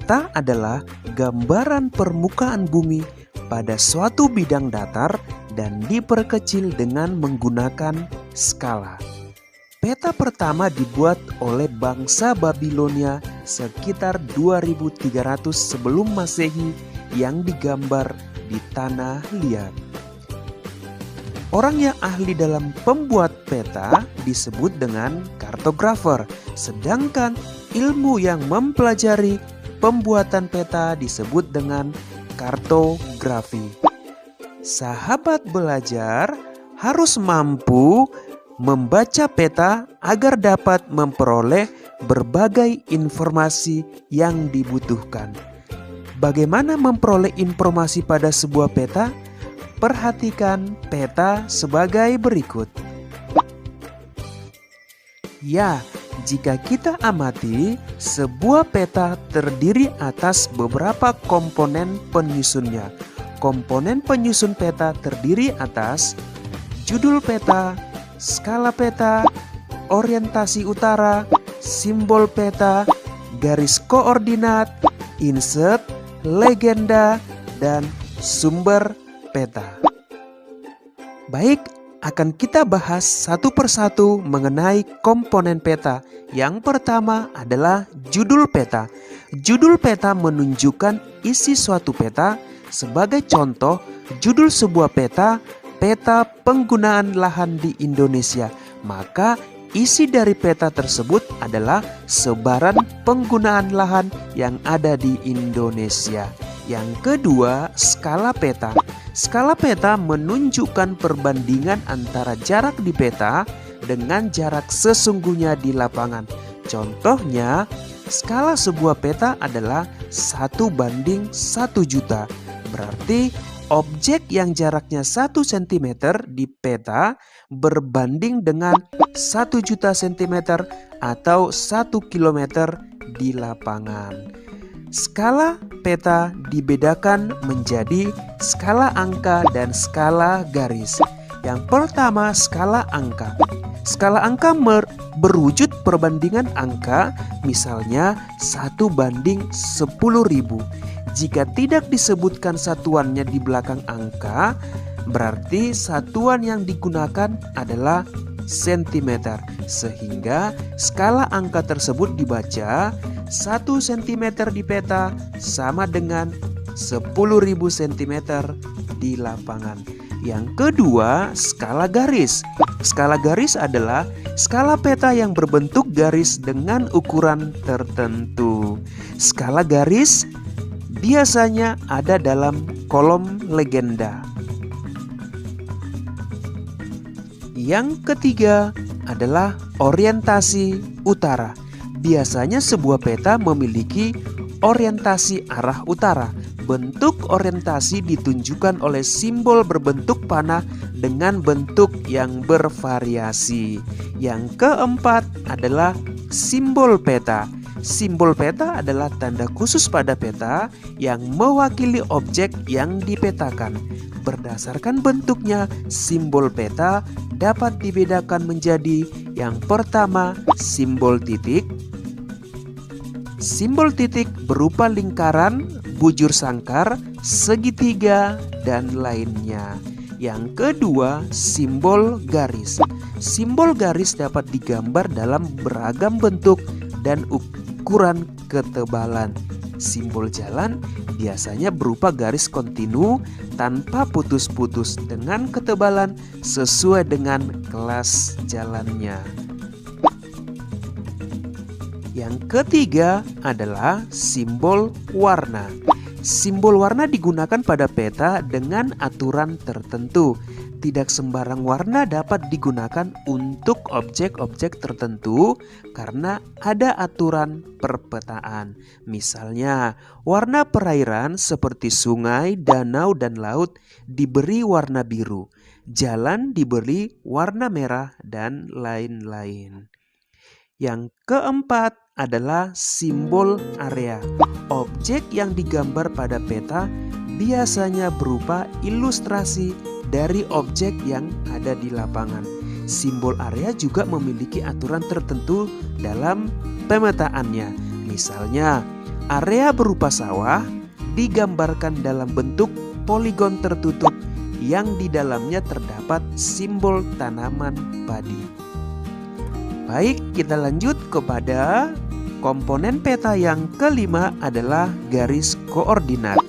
Peta adalah gambaran permukaan bumi pada suatu bidang datar dan diperkecil dengan menggunakan skala. Peta pertama dibuat oleh bangsa Babilonia sekitar 2300 sebelum Masehi yang digambar di tanah liat. Orang yang ahli dalam pembuat peta disebut dengan kartografer, sedangkan ilmu yang mempelajari pembuatan peta disebut dengan kartografi. Sahabat belajar harus mampu membaca peta agar dapat memperoleh berbagai informasi yang dibutuhkan. Bagaimana memperoleh informasi pada sebuah peta? Perhatikan peta sebagai berikut. Ya, jika kita amati, sebuah peta terdiri atas beberapa komponen penyusunnya. Komponen penyusun peta terdiri atas judul peta, skala peta, orientasi utara, simbol peta, garis koordinat, insert, legenda, dan sumber peta. Baik, akan kita bahas satu persatu mengenai komponen peta. Yang pertama adalah judul peta. Judul peta menunjukkan isi suatu peta. Sebagai contoh, judul sebuah peta, peta penggunaan lahan di Indonesia. Maka isi dari peta tersebut adalah sebaran penggunaan lahan yang ada di Indonesia. Yang kedua, skala peta. Skala peta menunjukkan perbandingan antara jarak di peta dengan jarak sesungguhnya di lapangan. Contohnya, skala sebuah peta adalah 1:1 juta. Berarti objek yang jaraknya 1 cm di peta berbanding dengan 1 juta cm atau 1 km di lapangan. Skala peta dibedakan menjadi skala angka dan skala garis. Yang pertama, skala angka. Skala angka berwujud perbandingan angka, misalnya 1:10.000. Jika tidak disebutkan satuannya di belakang angka, berarti satuan yang digunakan adalah sentimeter. Sehingga skala angka tersebut dibaca 1 cm di peta sama dengan 10.000 cm di lapangan. Yang kedua, skala garis. Skala garis adalah skala peta yang berbentuk garis dengan ukuran tertentu. Skala garis biasanya ada dalam kolom legenda. Yang ketiga adalah orientasi utara. Biasanya sebuah peta memiliki orientasi arah utara. Bentuk orientasi ditunjukkan oleh simbol berbentuk panah dengan bentuk yang bervariasi. Yang keempat adalah simbol peta. Simbol peta adalah tanda khusus pada peta yang mewakili objek yang dipetakan. Berdasarkan bentuknya, simbol peta dapat dibedakan menjadi yang pertama, simbol titik. Simbol titik berupa lingkaran, bujur sangkar, segitiga, dan lainnya. Yang kedua, simbol garis. Simbol garis dapat digambar dalam beragam bentuk dan ukuran ketebalan. Simbol jalan biasanya berupa garis kontinu tanpa putus-putus dengan ketebalan sesuai dengan kelas jalannya. Yang ketiga adalah simbol warna. Simbol warna digunakan pada peta dengan aturan tertentu. Tidak sembarang warna dapat digunakan untuk objek-objek tertentu karena ada aturan perpetaan. Misalnya, warna perairan seperti sungai, danau, dan laut diberi warna biru. Jalan diberi warna merah dan lain-lain. Yang keempat adalah simbol area. Objek yang digambar pada peta biasanya berupa ilustrasi dari objek yang ada di lapangan. Simbol area juga memiliki aturan tertentu dalam pemetaannya. Misalnya, area berupa sawah digambarkan dalam bentuk poligon tertutup yang di dalamnya terdapat simbol tanaman padi. Baik, kita lanjut kepada komponen peta yang kelima adalah garis koordinat.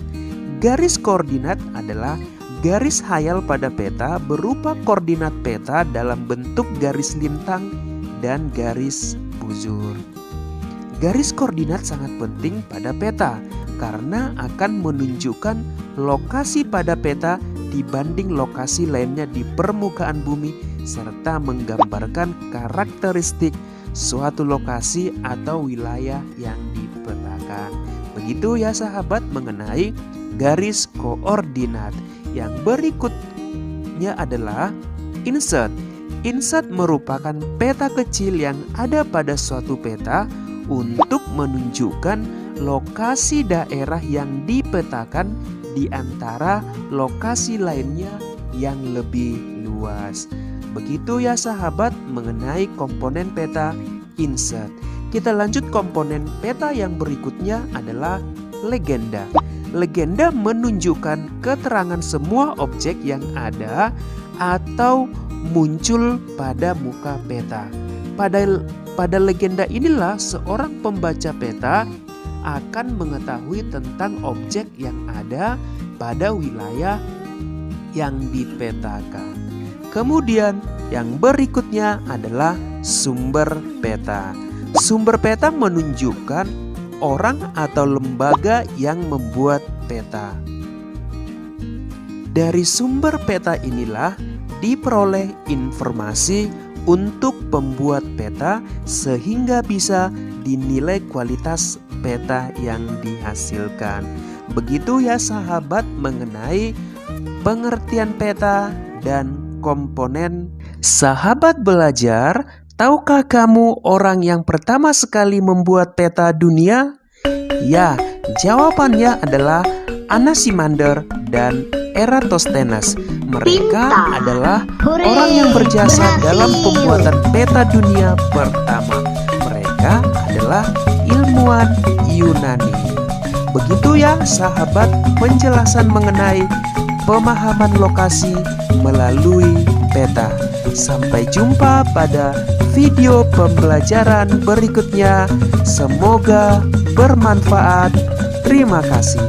Garis koordinat adalah garis hayal pada peta berupa koordinat peta dalam bentuk garis lintang dan garis bujur. Garis koordinat sangat penting pada peta karena akan menunjukkan lokasi pada peta dibanding lokasi lainnya di permukaan bumi serta menggambarkan karakteristik suatu lokasi atau wilayah yang dipetakan. Begitu ya sahabat mengenai garis koordinat. Yang berikutnya adalah insert. Insert merupakan peta kecil yang ada pada suatu peta untuk menunjukkan lokasi daerah yang dipetakan di antara lokasi lainnya yang lebih luas. Begitu ya sahabat mengenai komponen peta insert. Kita lanjut komponen peta yang berikutnya adalah legenda. Legenda menunjukkan keterangan semua objek yang ada atau muncul pada muka peta. Pada legenda inilah seorang pembaca peta akan mengetahui tentang objek yang ada pada wilayah yang dipetakan. Kemudian yang berikutnya adalah sumber peta. Sumber peta menunjukkan orang atau lembaga yang membuat peta. Dari sumber peta inilah diperoleh informasi untuk pembuat peta sehingga bisa dinilai kualitas peta yang dihasilkan. Begitu ya sahabat mengenai pengertian peta dan komponen. Sahabat belajar, tahukah kamu orang yang pertama sekali membuat peta dunia? Ya, jawabannya adalah Anaximander dan Eratosthenes. Mereka adalah orang yang berjasa dalam pembuatan peta dunia pertama. Mereka adalah ilmuwan Yunani. Begitu ya sahabat penjelasan mengenai pemahaman lokasi melalui peta. Sampai jumpa pada video pembelajaran berikutnya. Semoga bermanfaat. Terima kasih.